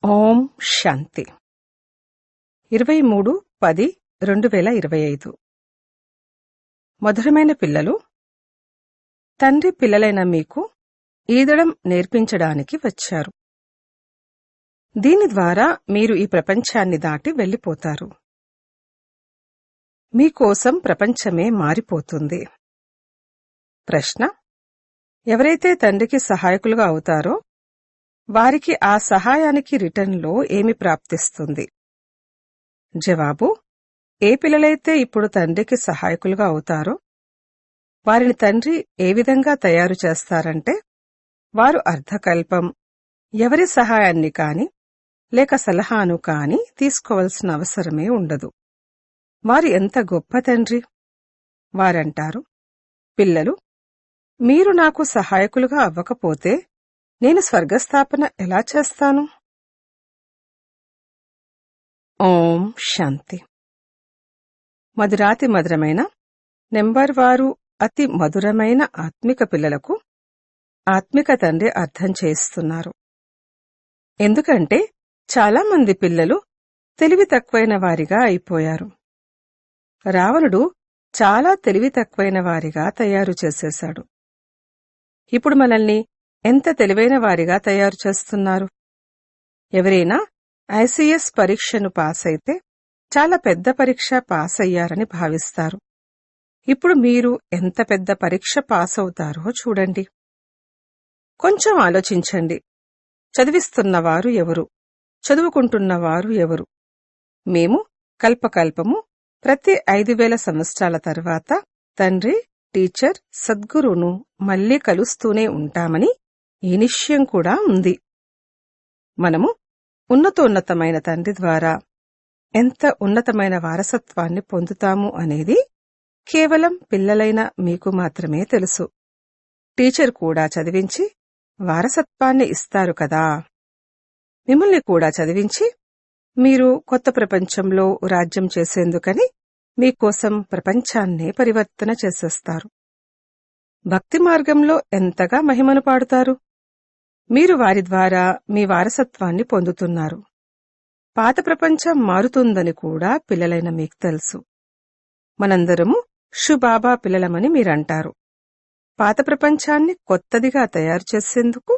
ఓం శాంతి 23/10/2025 మధురమైన పిల్లలు, తండ్రి పిల్లలైన మీకు ఈదడం నేర్పించడానికి వచ్చారు. దీని ద్వారా మీరు ఈ ప్రపంచాన్ని దాటి వెళ్ళిపోతారు. మీకోసం ప్రపంచమే మారిపోతుంది. ప్రశ్న: ఎవరైతే తండ్రికి సహాయకులుగా అవుతారో వారికి ఆ సహాయానికి రిటర్న్లో ఏమి ప్రాప్తిస్తుంది? జవాబు: ఏ పిల్లలైతే ఇప్పుడు తండ్రికి సహాయకులుగా అవుతారో వారిని తండ్రి ఏ విధంగా తయారు చేస్తారంటే, వారు అర్ధకల్పం ఎవరి సహాయాన్ని కాని లేక సలహాను కాని తీసుకోవలసిన అవసరమే ఉండదు. వారు ఎంత గొప్ప తండ్రి! వారంటారు, పిల్లలు, మీరు నాకు సహాయకులుగా అవ్వకపోతే నేను స్వర్గస్థాపన ఎలా చేస్తాను? ఓం శాంతి. మధురాతి మధురమైన నెంబర్ వారు అతి మధురమైన ఆత్మిక పిల్లలకు ఆత్మిక తండ్రి అర్థం చేస్తున్నారు. ఎందుకంటే చాలామంది పిల్లలు తెలివి తక్కువైన వారిగా అయిపోయారు. రావణుడు చాలా తెలివి తక్కువైన వారిగా తయారు చేసేశాడు. ఇప్పుడు మనల్ని ఎంత తెలివైన వారిగా తయారు చేస్తున్నారు? ఎవరైనా ఐసీఎస్ పరీక్షను పాస్ అయితే చాలా పెద్ద పరీక్ష పాస్ అయ్యారని భావిస్తారు. ఇప్పుడు మీరు ఎంత పెద్ద పరీక్ష పాస్ అవుతారో చూడండి. కొంచెం ఆలోచించండి. చదివిస్తున్నవారు ఎవరు? చదువుకుంటున్నవారు ఎవరు? మేము కల్పకల్పము ప్రతి 5000 సంవత్సరాల తర్వాత తండ్రి, టీచర్, సద్గురువును మళ్లీ కలుస్తూనే ఉంటామని ఈ నిశ్చయం కూడా ఉంది. మనము ఉన్నతోన్నతమైన తండ్రి ద్వారా ఎంత ఉన్నతమైన వారసత్వాన్ని పొందుతాము అనేది కేవలం పిల్లలైన మీకు మాత్రమే తెలుసు. టీచర్ కూడా చదివించి వారసత్వాన్ని ఇస్తారు కదా. మిమ్మల్ని కూడా చదివించి మీరు కొత్త ప్రపంచంలో రాజ్యం చేసేందుకని మీకోసం ప్రపంచాన్నే పరివర్తన చేసేస్తారు. భక్తి మార్గంలో ఎంతగా మహిమను పాడుతారు. మీరు వారి ద్వారా మీ వారసత్వాన్ని పొందుతున్నారు. పాత ప్రపంచం మారుతుందని కూడా పిల్లలైన మీకు తెలుసు. మనందరము షుబాబా పిల్లలమని మీరంటారు. పాత ప్రపంచాన్ని కొత్తదిగా తయారు చేసేందుకు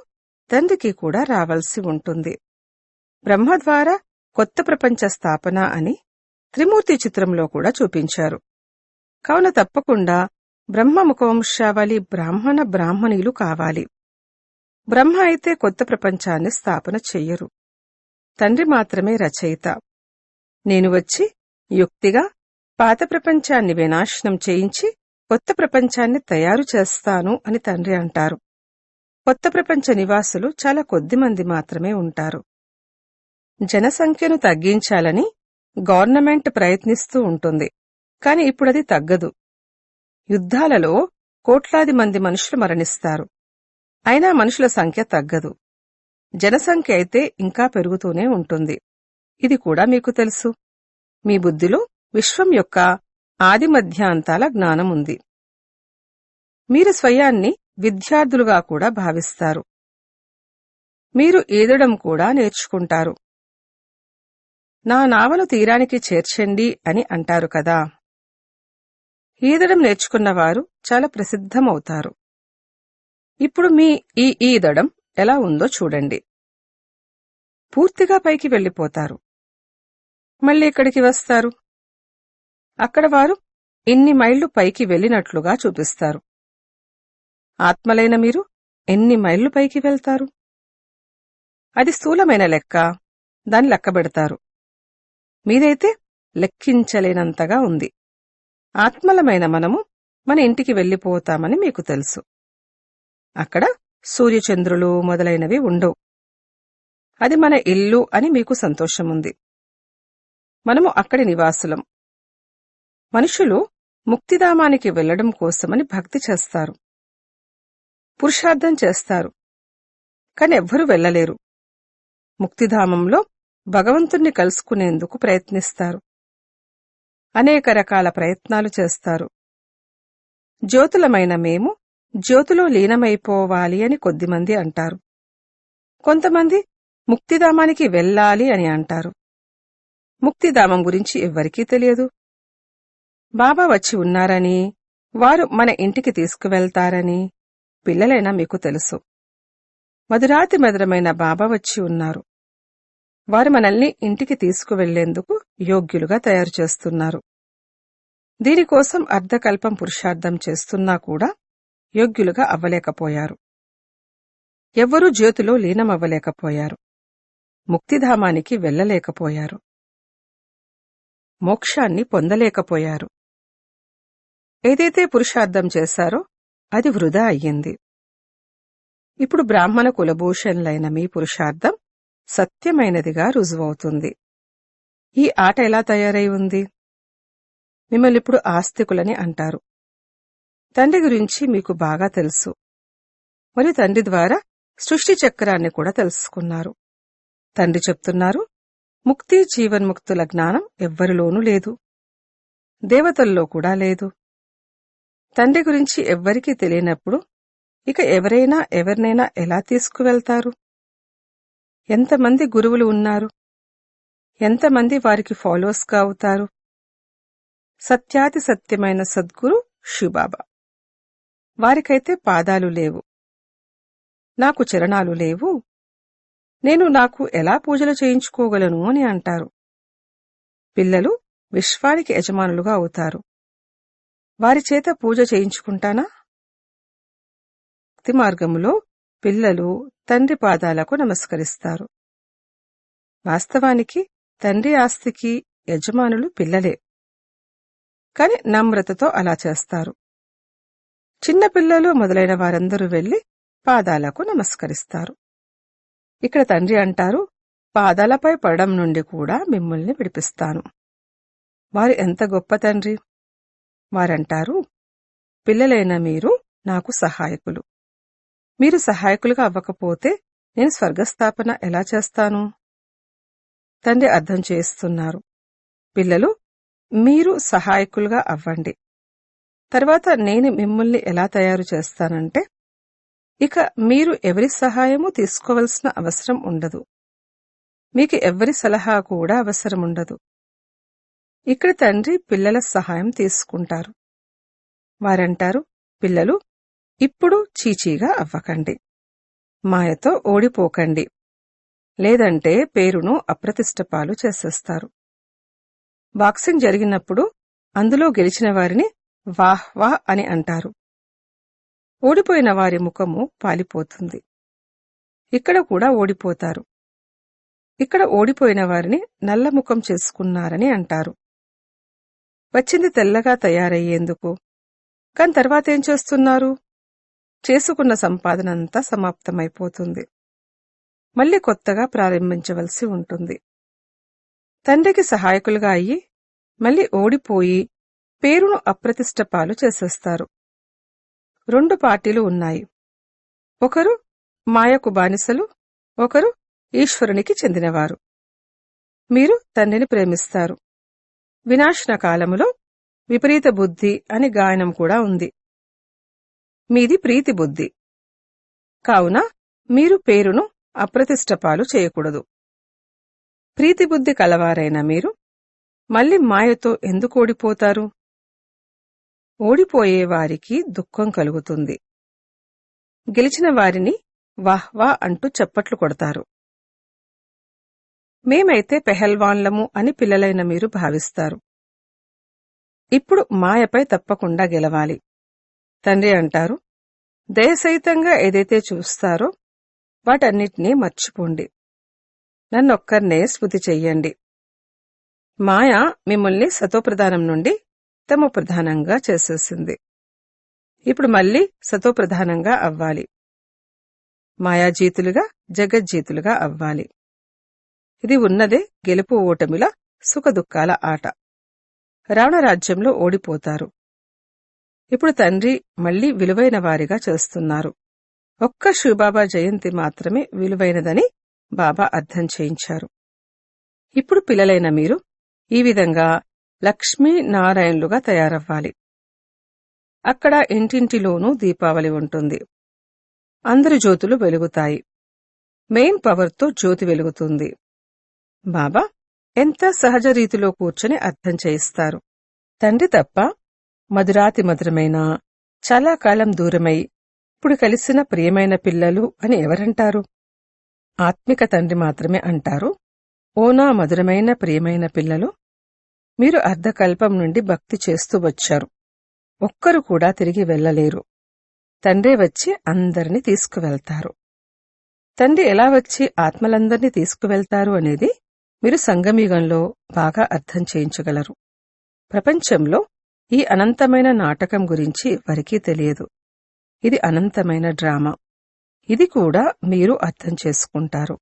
తండ్రికి కూడా రావాల్సి ఉంటుంది. బ్రహ్మ ద్వారా కొత్త ప్రపంచ స్థాపన అని త్రిమూర్తి చిత్రంలో కూడా చూపించారు. కావున తప్పకుండా బ్రహ్మముఖవంశావళి బ్రాహ్మణీలు కావాలి. బ్రహ్మ అయితే కొత్త ప్రపంచాన్ని స్థాపన చెయ్యరు. తండ్రి మాత్రమే రచయిత. నేను వచ్చి యుక్తిగా పాత ప్రపంచాన్ని వినాశనం చేయించి కొత్త ప్రపంచాన్ని తయారు చేస్తాను అని తండ్రి అంటారు. కొత్త ప్రపంచ నివాసులు చాలా కొద్దిమంది మాత్రమే ఉంటారు. జనసంఖ్యను తగ్గించాలని గవర్నమెంట్ ప్రయత్నిస్తూ ఉంటుంది. కాని ఇప్పుడది తగ్గదు. యుద్ధాలలో కోట్లాది మంది మనుషులు మరణిస్తారు. అయినా మనుషుల సంఖ్య తగ్గదు. జనసంఖ్య అయితే ఇంకా పెరుగుతూనే ఉంటుంది. ఇది కూడా మీకు తెలుసు. మీ బుద్ధిలో విశ్వం యొక్క ఆది మధ్యాంతాల జ్ఞానముంది. మీరు స్వయాన్ని విద్యార్థులుగా కూడా భావిస్తారు. మీరు ఈదడం కూడా నేర్చుకుంటారు. నా నావను తీరానికి చేర్చండి అని అంటారు కదా. ఈదడం నేర్చుకున్నవారు చాలా ప్రసిద్ధమవుతారు. ఇప్పుడు మీ ఈ ఈదడం ఎలా ఉందో చూడండి. పూర్తిగా పైకి వెళ్ళిపోతారు. మళ్ళీ ఇక్కడికి వస్తారు. అక్కడ వారు ఇన్ని మైళ్లు పైకి వెళ్ళినట్లుగా చూపిస్తారు. ఆత్మలైన మీరు ఎన్ని మైళ్లు పైకి వెళ్తారు? అది స్థూలమైన లెక్క. దాన్ని లెక్కబెడతారు. మీదైతే లెక్కించలేనంతగా ఉంది. ఆత్మలమైన మనము మన ఇంటికి వెళ్ళిపోతామని మీకు తెలుసు. అక్కడ సూర్యచంద్రులు మొదలైనవి ఉండవు. అది మన ఇల్లు అని మీకు సంతోషముంది. మనము అక్కడి నివాసులం. మనుషులు ముక్తిధామానికి వెళ్లడం కోసమని భక్తి చేస్తారు, పురుషార్థం చేస్తారు. కాని ఎవ్వరూ వెళ్లలేరు. ముక్తిధామంలో భగవంతుణ్ణి కలుసుకునేందుకు ప్రయత్నిస్తారు. అనేక రకాల ప్రయత్నాలు చేస్తారు. జ్యోతులమైన మేము జ్యోతిలో లీనమైపోవాలి అని కొద్దిమంది అంటారు. కొంతమంది ముక్తిధామానికి వెళ్ళాలి అని అంటారు. ముక్తిధామం గురించి ఎవ్వరికీ తెలియదు. బాబా వచ్చి ఉన్నారని, వారు మన ఇంటికి తీసుకువెళ్తారని పిల్లలైనా మీకు తెలుసు. మధురాతి మధురమైన బాబా వచ్చి ఉన్నారు. వారు మనల్ని ఇంటికి తీసుకువెళ్లేందుకు యోగ్యులుగా తయారు చేస్తున్నారు. దీనికోసం అర్ధకల్పం పురుషార్థం చేస్తున్నా కూడా యోగ్యులుగా అవ్వలేకపోయారు. ఎవ్వరూ జ్యోతిలో లీనమవ్వలేకపోయారు. ముక్తిధామానికి వెళ్లలేకపోయారు. మోక్షాన్ని పొందలేకపోయారు. ఏదైతే పురుషార్థం చేశారో అది వృధా అయ్యింది. ఇప్పుడు బ్రాహ్మణ కులభూషణులైన మీ పురుషార్థం సత్యమైనదిగా రుజువవుతుంది. ఈ ఆట ఎలా తయారై ఉంది? మిమ్మల్నిప్పుడు ఆస్తికులని అంటారు. తండ్రి గురించి మీకు బాగా తెలుసు. మరియు తండ్రి ద్వారా సృష్టి చక్రాన్ని కూడా తెలుసుకున్నారు. తండ్రి చెప్తున్నారు, ముక్తి జీవన్ముక్తుల జ్ఞానం ఎవ్వరిలోనూ లేదు, దేవతల్లో కూడా లేదు. తండ్రి గురించి ఎవ్వరికీ తెలియనప్పుడు ఇక ఎవరినైనా ఎలా తీసుకువెళ్తారు? ఎంతమంది గురువులు ఉన్నారు? ఎంతమంది వారికి ఫాలోవర్స్గా అవుతారు? సత్యాతి సత్యమైన సద్గురు శివబాబా. వారికైతే పాదాలు లేవు, నాకు చరణాలు లేవు, నేను నాకు ఎలా పూజలు చేయించుకోగలను అని అంటారు. పిల్లలు విశ్వానికి యజమానులుగా అవుతారు. వారి చేత పూజ చేయించుకుంటానా? భక్తి మార్గములో పిల్లలు తండ్రి పాదాలకు నమస్కరిస్తారు. వాస్తవానికి తండ్రి ఆస్తికి యజమానులు పిల్లలే, కాని నమ్రతతో అలా చేస్తారు. చిన్నపిల్లలు మొదలైన వారందరూ వెళ్లి పాదాలకు నమస్కరిస్తారు. ఇక్కడ తండ్రి అంటారు, పాదాలపై పడడం నుండి కూడా మిమ్మల్ని విడిపిస్తాను. వారు ఎంత గొప్ప తండ్రి! వారంటారు, పిల్లలైన మీరు నాకు సహాయకులు. మీరు సహాయకులుగా అవ్వకపోతే నేను స్వర్గస్థాపన ఎలా చేస్తాను? తండ్రి అర్థం చేస్తున్నారు, పిల్లలు మీరు సహాయకులుగా అవ్వండి. తర్వాత నేను మిమ్మల్ని ఎలా తయారు చేస్తానంటే, ఇక మీరు ఎవరి సహాయమూ తీసుకోవలసిన అవసరం ఉండదు. మీకు ఎవ్వరి సలహా కూడా అవసరముండదు. ఇక్కడ తండ్రి పిల్లల సహాయం తీసుకుంటారు. వారంటారు, పిల్లలు ఇప్పుడు చీచీగా అవ్వకండి, మాయతో ఓడిపోకండి, లేదంటే పేరును అప్రతిష్టపాలు చేసేస్తారు. బాక్సింగ్ జరిగినప్పుడు అందులో గెలిచిన వారిని వాహ్ వాహ్ అని అంటారు. ఓడిపోయిన వారి ముఖము పాలిపోతుంది. ఇక్కడ కూడా ఓడిపోతారు. ఇక్కడ ఓడిపోయిన వారిని నల్లముఖం చేసుకున్నారని అంటారు. వచ్చింది తెల్లగా తయారయ్యేందుకు. కాని తర్వాతేం చేస్తున్నారు? చేసుకున్న సంపాదనంతా సమాప్తమైపోతుంది. మళ్లీ కొత్తగా ప్రారంభించవలసి ఉంటుంది. తండ్రికి సహాయకులుగా అయ్యి మళ్లీ ఓడిపోయి పేరును అప్రతిష్టపాలు చేసేస్తారు. 2 పార్టీలు ఉన్నాయి. ఒకరు మాయకు బానిసలు, ఒకరు ఈశ్వరునికి చెందినవారు. మీరు తండ్రిని ప్రేమిస్తారు. వినాశన కాలములో విపరీత బుద్ధి అని గాయనం కూడా ఉంది. మీది ప్రీతి బుద్ధి. కావున మీరు పేరును అప్రతిష్టపాలు చేయకూడదు. ప్రీతిబుద్ధి కలవారైన మీరు మళ్లీ మాయతో ఎందుకు ఓడిపోతారు? ఓడిపోయేవారికి దుఃఖం కలుగుతుంది. గెలిచిన వారిని వాహ్ వాహ్ అంటూ చప్పట్లు కొడతారు. మేమైతే పెహల్వాన్లము అని పిల్లలైన మీరు భావిస్తారు. ఇప్పుడు మాయపై తప్పకుండా గెలవాలి. తండ్రి అంటారు, దయసహితంగా ఏదైతే చూస్తారో వాటన్నిటినీ మర్చిపోండి. నన్నొక్కర్నే స్మృతి చెయ్యండి. మాయ మిమ్మల్ని సతోప్రధానం నుండి తమోప్రధానంగా చేసేసింది. ఇప్పుడు మళ్లీ సతోప్రధానంగా అవ్వాలి. మాయాజీతులుగా జగజ్జీతులుగా అవ్వాలి. ఇది ఉన్నదే గెలుపు ఓటమిల సుఖదుఖాల ఆట. రావణరాజ్యంలో ఓడిపోతారు. ఇప్పుడు తండ్రి మళ్లీ విలువైన వారిగా చేస్తున్నారు. ఒక్క శివబాబా జయంతి మాత్రమే విలువైనదని బాబా అర్థం చేయించారు. ఇప్పుడు పిల్లలైన మీరు ఈ విధంగా లక్ష్మీనారాయణులుగా తయారవ్వాలి. అక్కడ ఇంటింటిలోనూ దీపావళి ఉంటుంది. అందరి జ్యోతులు వెలుగుతాయి. మెయిన్ పవర్తో జ్యోతి వెలుగుతుంది. బాబా ఎంత సహజ రీతిలో కూర్చొని అర్థం చేయిస్తారు. తండ్రి తప్ప మధురాతి మధురమైన, చాలా కాలం దూరమై ఇప్పుడు కలిసిన ప్రియమైన పిల్లలు అని ఎవరంటారు? ఆత్మిక తండ్రి మాత్రమే అంటారు, ఓనా మధురమైన ప్రియమైన పిల్లలు, మీరు అర్ధకల్పం నుండి భక్తి చేస్తూ వచ్చారు. ఒక్కరు కూడా తిరిగి వెళ్లలేరు. తండ్రే వచ్చి అందరినీ తీసుకువెళ్తారు. తండ్రి ఎలా వచ్చి ఆత్మలందర్నీ తీసుకువెళ్తారు అనేది మీరు సంగమయుగంలో బాగా అర్థం చేయించగలరు. ప్రపంచంలో ఈ అనంతమైన నాటకం గురించి ఎవరికీ తెలియదు. ఇది అనంతమైన డ్రామా. ఇది కూడా మీరు అర్థం చేసుకుంటారు.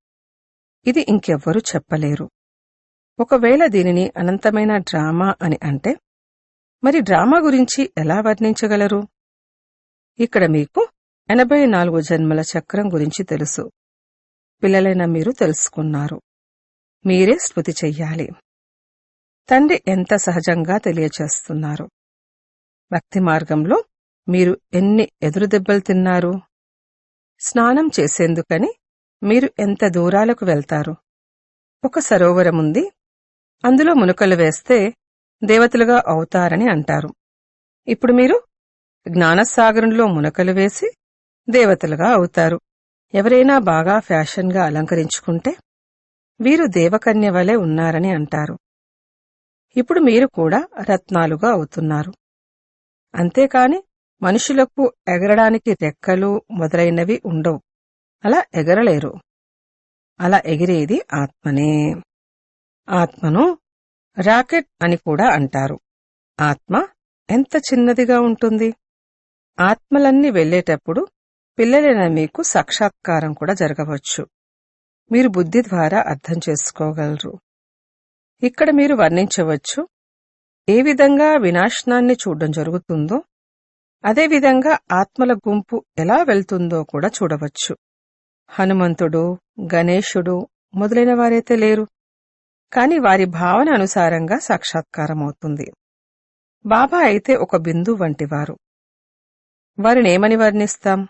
ఇది ఇంకెవ్వరూ చెప్పలేరు. ఒకవేళ దీనిని అనంతమైన డ్రామా అని అంటే, మరి డ్రామా గురించి ఎలా వర్ణించగలరు? ఇక్కడ మీకు 84 జన్మల చక్రం గురించి తెలుసు. పిల్లలైన మీరు తెలుసుకున్నారు. మీరే స్మృతి చెయ్యాలి. తండ్రి ఎంత సహజంగా తెలియచేస్తున్నారు. భక్తి మార్గంలో మీరు ఎన్ని ఎదురుదెబ్బలు తిన్నారు? స్నానం చేసేందుకని మీరు ఎంత దూరాలకు వెళ్తారు? ఒక సరోవరముంది, అందులో మునకలు వేస్తే దేవతలుగా అవుతారని అంటారు. ఇప్పుడు మీరు జ్ఞానసాగరంలో మునకలు వేసి దేవతలుగా అవుతారు. ఎవరైనా బాగా ఫ్యాషన్గా అలంకరించుకుంటే వీరు దేవకన్య వలె ఉన్నారని అంటారు. ఇప్పుడు మీరు కూడా రత్నాలుగా అవుతున్నారు. అంతేకాని మనుషులకు ఎగరడానికి రెక్కలు మొదలైనవి ఉండవు. అలా ఎగరలేరు. అలా ఎగిరేది ఆత్మనే. ఆత్మను రాకెట్ అని కూడా అంటారు. ఆత్మ ఎంత చిన్నదిగా ఉంటుంది. ఆత్మలన్నీ వెళ్లేటప్పుడు పిల్లలైన మీకు సాక్షాత్కారం కూడా జరగవచ్చు. మీరు బుద్ధి ద్వారా అర్థం చేసుకోగలరు. ఇక్కడ మీరు వర్ణించవచ్చు, ఏ విధంగా వినాశనాన్ని చూడడం జరుగుతుందో అదేవిధంగా ఆత్మల గుంపు ఎలా వెళ్తుందో కూడా చూడవచ్చు. హనుమంతుడు, గణేశుడు మొదలైన వారైతే లేరు, కాని వారి భావన అనుసారంగా సాక్షాత్కారమవుతుంది. బాబా అయితే ఒక బిందువు వంటివారు. వారినేమని వర్ణిస్తాం?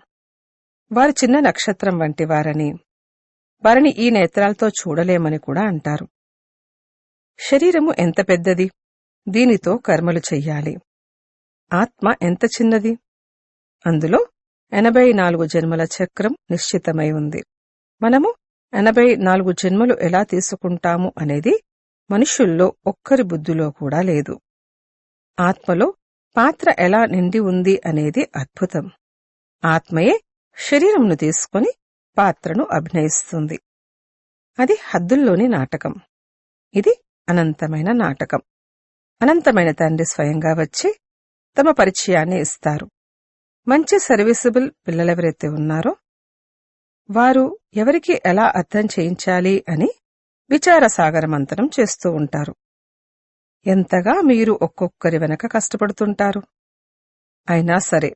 వారు చిన్న నక్షత్రం వంటివారని, వారిని ఈ నేత్రాలతో చూడలేమని కూడా అంటారు. శరీరము ఎంత పెద్దది, దీనితో కర్మలు చెయ్యాలి. ఆత్మ ఎంత చిన్నది, అందులో 84 జన్మల చక్రం నిశ్చితమై ఉంది. మనము 84 జన్మలు ఎలా తీసుకుంటాము అనేది మనుషుల్లో ఒక్కరి బుద్ధిలో కూడా లేదు. ఆత్మలో పాత్ర ఎలా నిండి ఉంది అనేది అద్భుతం. ఆత్మయే శరీరంను తీసుకుని పాత్రను అభినయిస్తుంది. అది హద్దుల్లోని నాటకం. ఇది అనంతమైన నాటకం. అనంతమైన తండ్రి స్వయంగా వచ్చి తమ పరిచయాన్ని ఇస్తారు. మంచి సర్వీసబుల్ పిల్లలెవరైతే ఉన్నారో వారు ఎవరికి ఎలా అర్థం చేయించాలి అని విచారసాగరమంతరం చేస్తూ ఉంటారు. ఎంతగా మీరు ఒక్కొక్కరి వెనక కష్టపడుతుంటారు. అయినా సరే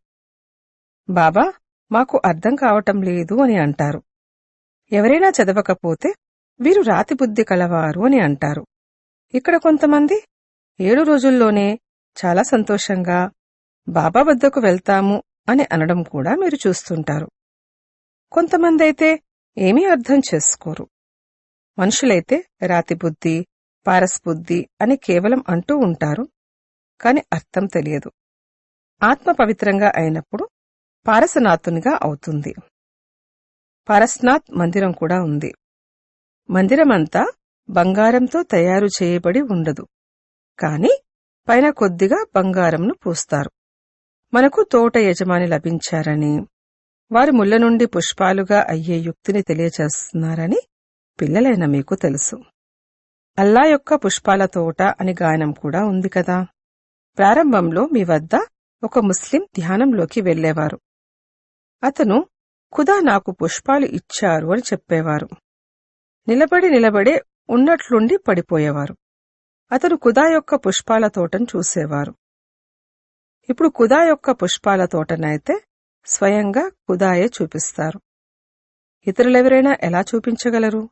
బాబా మాకు అర్థం కావటం లేదు అని అంటారు. ఎవరైనా చదవకపోతే వీరు రాతి బుద్ధి కలవారు అని అంటారు. ఇక్కడ కొంతమంది 7 రోజుల్లోనే చాలా సంతోషంగా బాబా వద్దకు వెళ్తాము అని అనడం కూడా మీరు చూస్తుంటారు. కొంతమందైతే ఏమీ అర్థం చేసుకోరు. మనుషులైతే రాతి బుద్ధి, పారస్ బుద్ధి అని కేవలం అంటూ ఉంటారు, కాని అర్థం తెలియదు. ఆత్మ పవిత్రంగా అయినప్పుడు పారసనాథునిగా అవుతుంది. పారస్నాథ్ మందిరం కూడా ఉంది. మందిరమంతా బంగారంతో తయారు చేయబడి ఉండదు, కాని పైన కొద్దిగా బంగారంను పూస్తారు. మనకు తోట యజమాని లభించారని, వారు ముళ్ళ నుండి పుష్పాలుగా అయ్యే యుక్తిని తెలియచేస్తున్నారని పిల్లలైన మీకు తెలుసు. అల్లా యొక్క పుష్పాల తోట అని గానం కూడా ఉంది కదా. ప్రారంభంలో మీ వద్ద ఒక ముస్లిం ధ్యానంలోకి వెళ్లేవారు. అతను ఖుదా నాకు పుష్పాలు ఇచ్చారు అని చెప్పేవారు. నిలబడే ఉన్నట్లుండి పడిపోయేవారు. అతను ఖుదా యొక్క పుష్పాల తోటను చూసేవారు. ఇప్పుడు ఖుదా యొక్క పుష్పాల తోటనైతే స్వయంగా ఖుదాయే చూపిస్తారు. ఇతరులెవరైనా ఎలా చూపించగలరు?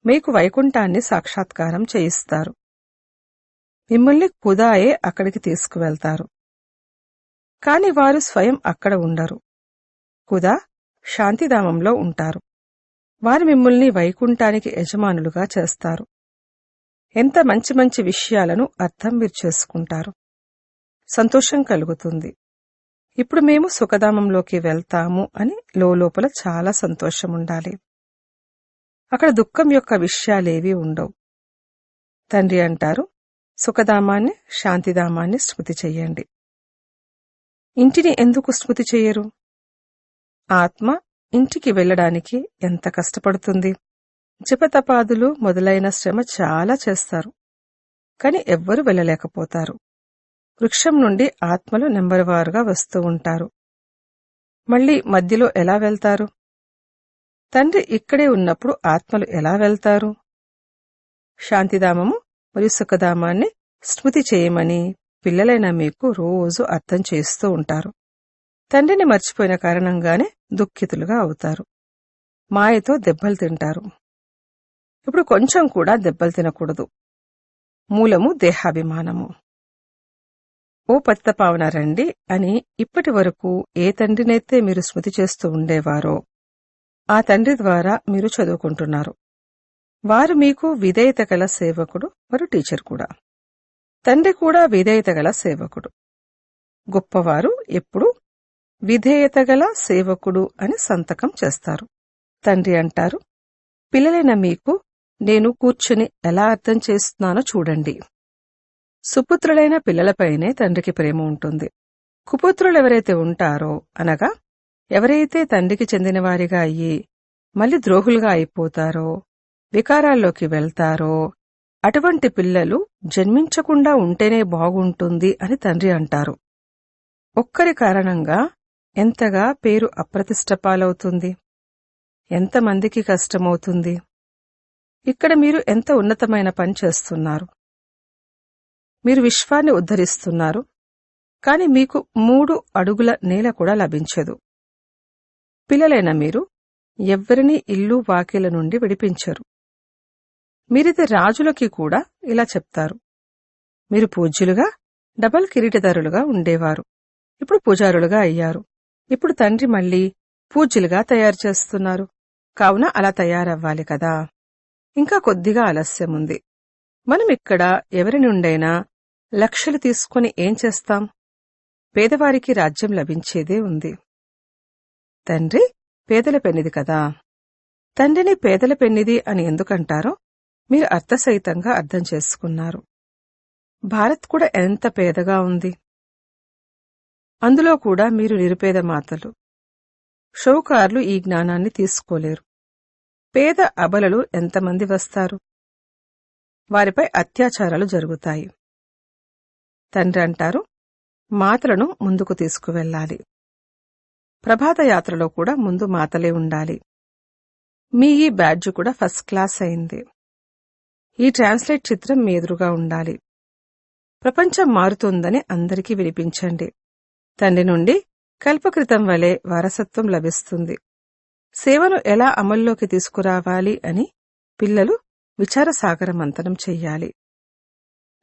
మీకు వైకుంఠాన్ని సాక్షాత్కారం చేయిస్తారు. మిమ్మల్ని ఖుదాయే అక్కడికి తీసుకువెళ్తారు. కాని వారు స్వయం అక్కడ ఉండరు. ఖుదా శాంతిధామంలో ఉంటారు. వారు మిమ్మల్ని వైకుంఠానికి యజమానులుగా చేస్తారు. ఎంత మంచి మంచి విషయాలను అర్థం మీరు చేసుకుంటారు. సంతోషం కలుగుతుంది. ఇప్పుడు మేము సుఖధామంలోకి వెళ్తాము అని లోపల చాలా సంతోషముండాలి. అక్కడ దుఃఖం యొక్క విషయాలేవీ ఉండవు. తండ్రి అంటారు, సుఖధామాన్ని, శాంతిధామాన్ని స్మృతి చెయ్యండి. ఇంటిని ఎందుకు స్మృతి చెయ్యరు? ఆత్మ ఇంటికి వెళ్లడానికి ఎంత కష్టపడుతుంది. జపతపాదులు మొదలైన శ్రమ చాలా చేస్తారు. కాని ఎవ్వరూ వెళ్ళలేకపోతారు. వృక్షం నుండి ఆత్మలు నెంబరువారుగా వస్తూ ఉంటారు. మళ్లీ మధ్యలో ఎలా వెళ్తారు? తండ్రి ఇక్కడే ఉన్నప్పుడు ఆత్మలు ఎలా వెళ్తారు? శాంతిధామము మరియు సుఖధామాన్ని స్మృతి చేయమని పిల్లలైన మీకు రోజు అర్థం చేస్తూ ఉంటారు. తండ్రిని మర్చిపోయిన కారణంగానే దుఃఖితులుగా అవుతారు. మాయతో దెబ్బలు తింటారు. ఇప్పుడు కొంచెం కూడా దెబ్బలు తినకూడదు. మూలము దేహాభిమానము. ఓ పతితపావన రండి అని ఇప్పటి వరకు ఏ తండ్రినైతే మీరు స్మృతి చేస్తూ ఉండేవారో ఆ తండ్రి ద్వారా మీరు చదువుకుంటున్నారు. వారు మీకు విధేయత గల సేవకుడు మరియు టీచర్ కూడా. తండ్రి కూడా విధేయత గల సేవకుడు. గొప్పవారు ఎప్పుడూ విధేయత గల సేవకుడు అని సంతకం చేస్తారు. తండ్రి అంటారు, పిల్లలైన మీకు నేను కూర్చుని ఎలా అర్థం చేస్తున్నానో చూడండి. సుపుత్రులైన పిల్లలపైనే తండ్రికి ప్రేమ ఉంటుంది. కుపుత్రులెవరైతే ఉంటారో, అనగా ఎవరైతే తండ్రికి చెందినవారిగా అయ్యి మళ్ళీ ద్రోహులుగా అయిపోతారో, వికారాల్లోకి వెళ్తారో, అటువంటి పిల్లలు జన్మించకుండా ఉంటేనే బాగుంటుంది అని తండ్రి అంటారు. ఒక్కరి కారణంగా ఎంతగా పేరు అప్రతిష్ట పాలవుతుంది. ఎంతమందికి కష్టమవుతుంది. ఇక్కడ మీరు ఎంత ఉన్నతమైన పని చేస్తున్నారు. మీరు విశ్వాన్ని ఉద్ధరిస్తున్నారు. కాని మీకు 3 అడుగుల నేల కూడా లభించదు. పిల్లలైన మీరు ఎవ్వరినీ ఇల్లు వాకిల నుండి విడిపించరు. మీరిది రాజులకి కూడా ఇలా చెప్తారు. మీరు పూజ్యులుగా, డబల్ కిరీటదారులుగా ఉండేవారు. ఇప్పుడు పూజారులుగా అయ్యారు. ఇప్పుడు తండ్రి మళ్లీ పూజ్యులుగా తయారు చేస్తున్నారు. కావున అలా తయారవ్వాలి కదా. ఇంకా కొద్దిగా ఆలస్యముంది. మనం ఇక్కడ ఎవరి నుండైనా లక్షలు తీసుకుని ఏం చేస్తాం? పేదవారికి రాజ్యం లభించేదే ఉంది. తండ్రి పేదల పెన్నిది కదా. తండ్రిని పేదల పెన్నిది అని ఎందుకంటారో మీరు అర్థసహితంగా అర్థం చేసుకున్నారు. భారత్ కూడా ఎంత పేదగా ఉంది. అందులో కూడా మీరు నిరుపేద మాతలు. షౌకార్లు ఈ జ్ఞానాన్ని తీసుకోలేరు. పేద అబలలు ఎంతమంది వస్తారు? వారిపై అత్యాచారాలు జరుగుతాయి. తండ్రి అంటారు, మాతలను ముందుకు తీసుకువెళ్ళాలి. ప్రభాతయాత్రలో కూడా ముందు మాతలే ఉండాలి. మీ ఈ బ్యాడ్జ్ కూడా ఫస్ట్ క్లాస్ అయింది. ఈ ట్రాన్స్లేట్ చిత్రం మీ ఎదురుగా ఉండాలి. ప్రపంచం మారుతోందని అందరికీ వినిపించండి. తండ్రి నుండి కల్పకృతం వలె వారసత్వం లభిస్తుంది. సేవను ఎలా అమల్లోకి తీసుకురావాలి అని పిల్లలు విచారసాగరమంతనం చెయ్యాలి.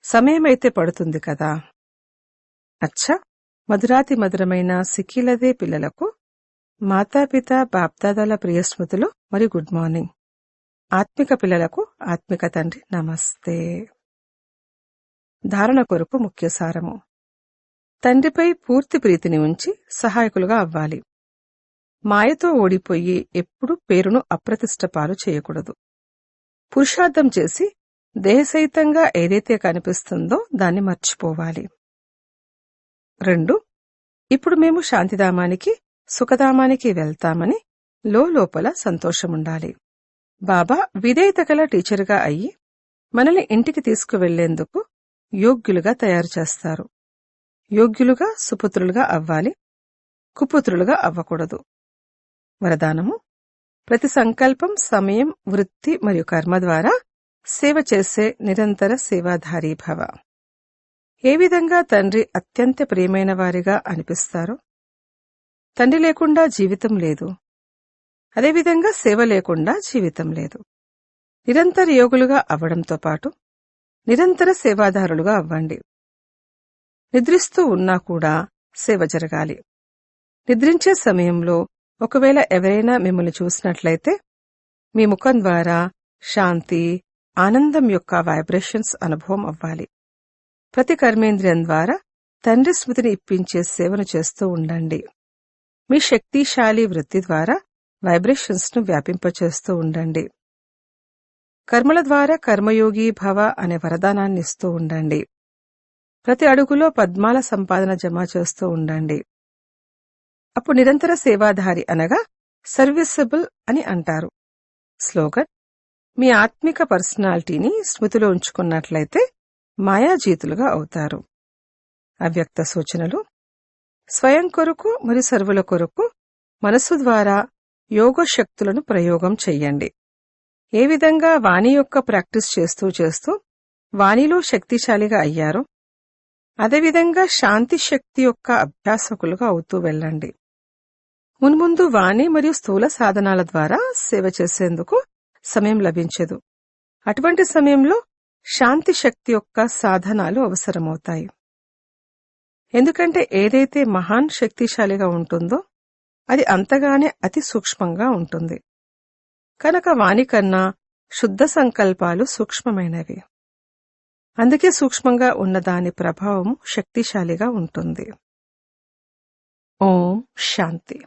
సమయమైతే పడుతుంది కదా. అచ్చా, మధురాతి మధురమైన సిక్కిలదే పిల్లలకు మాతాపిత బాప్దాదాల ప్రియస్మృతులు మరియు గుడ్ మార్నింగ్. ఆత్మిక పిల్లలకు ఆత్మిక తండ్రి నమస్తే. ధారణ కొరకు ముఖ్య సారము. తండ్రిపై పూర్తి ప్రీతిని ఉంచి సహాయకులుగా అవ్వాలి. మాయతో ఓడిపోయి ఎప్పుడూ పేరును అప్రతిష్టపాలు చేయకూడదు. పురుషార్థం చేసి దేహసహితంగా ఏదైతే కనిపిస్తుందో దాన్ని మర్చిపోవాలి. 2. ఇప్పుడు మేము శాంతిధామానికి, సుఖధామానికి వెళ్తామని లోపల సంతోషముండాలి. బాబా విధేయత గల టీచరుగా అయ్యి మనల్ని ఇంటికి తీసుకువెళ్లేందుకు యోగ్యులుగా తయారు చేస్తారు. యోగ్యులుగా సుపుత్రులుగా అవ్వాలి. కుపుత్రులుగా అవ్వకూడదు. వరదానము: ప్రతి సంకల్పం, సమయం, వృత్తి మరియు కర్మ ద్వారా సేవ చేసే నిరంతర సేవాధారీ భవ. ఏ విధంగా తండ్రి అత్యంత ప్రియమైన వారిగా అనిపిస్తారో, తండ్రి లేకుండా జీవితం లేదు. అదేవిధంగా సేవ లేకుండా జీవితం లేదు. నిరంతర యోగులుగా అవ్వడంతో పాటు నిరంతర సేవాదారులుగా అవ్వండి. నిద్రిస్తూ ఉన్నా కూడా సేవ జరగాలి. నిద్రించే సమయంలో ఒకవేళ ఎవరైనా మిమ్మల్ని చూసినట్లయితే మీ ముఖం ద్వారా శాంతి, ఆనందం యొక్క వైబ్రేషన్స్ అనుభవం అవ్వాలి. ప్రతి కర్మేంద్రియం ద్వారా తండ్రి స్మృతిని ఇప్పించే సేవను చేస్తూ ఉండండి. మీ శక్తిశాలి వృత్తి ద్వారా వైబ్రేషన్స్ ను వ్యాపింపచేస్తూ ఉండండి. కర్మల ద్వారా కర్మయోగి భవ అనే వరదానాన్ని ఇస్తూ ఉండండి. ప్రతి అడుగులో పద్మాల సంపాదన జమ చేస్తూ ఉండండి. అప్పుడు నిరంతర సేవాధారి అనగా సర్వీసబుల్ అని అంటారు. స్లోగన్: మీ ఆత్మిక పర్సనాలిటీని స్మృతిలో ఉంచుకున్నట్లయితే మాయాజీతులుగా అవుతారు. అవ్యక్త సూచనలు: స్వయం కొరకు మరియు సర్వుల కొరకు మనస్సు ద్వారా యోగశక్తులను ప్రయోగం చెయ్యండి. ఏ విధంగా వాణి యొక్క ప్రాక్టీస్ చేస్తూ చేస్తూ వాణిలో శక్తిశాలిగా అయ్యారో అదేవిధంగా శాంతి శక్తి యొక్క అభ్యాసకులుగా అవుతూ వెళ్ళండి. మున్ముందు వాణి మరియు స్థూల సాధనాల ద్వారా సేవ చేసేందుకు సమయం లభించదు. అటువంటి సమయంలో శాంతి శక్తి యొక్క సాధనాలు అవసరమవుతాయి. ఎందుకంటే ఏదైతే మహాన్ శక్తిశాలిగా ఉంటుందో అది అంతగానే అతి సూక్ష్మంగా ఉంటుంది. కనుక వాణి కన్నా శుద్ధ సంకల్పాలు సూక్ష్మమైనవి. అందుకే సూక్ష్మంగా ఉన్నదాని ప్రభావం శక్తిశాలిగా ఉంటుంది. ఓం శాంతి.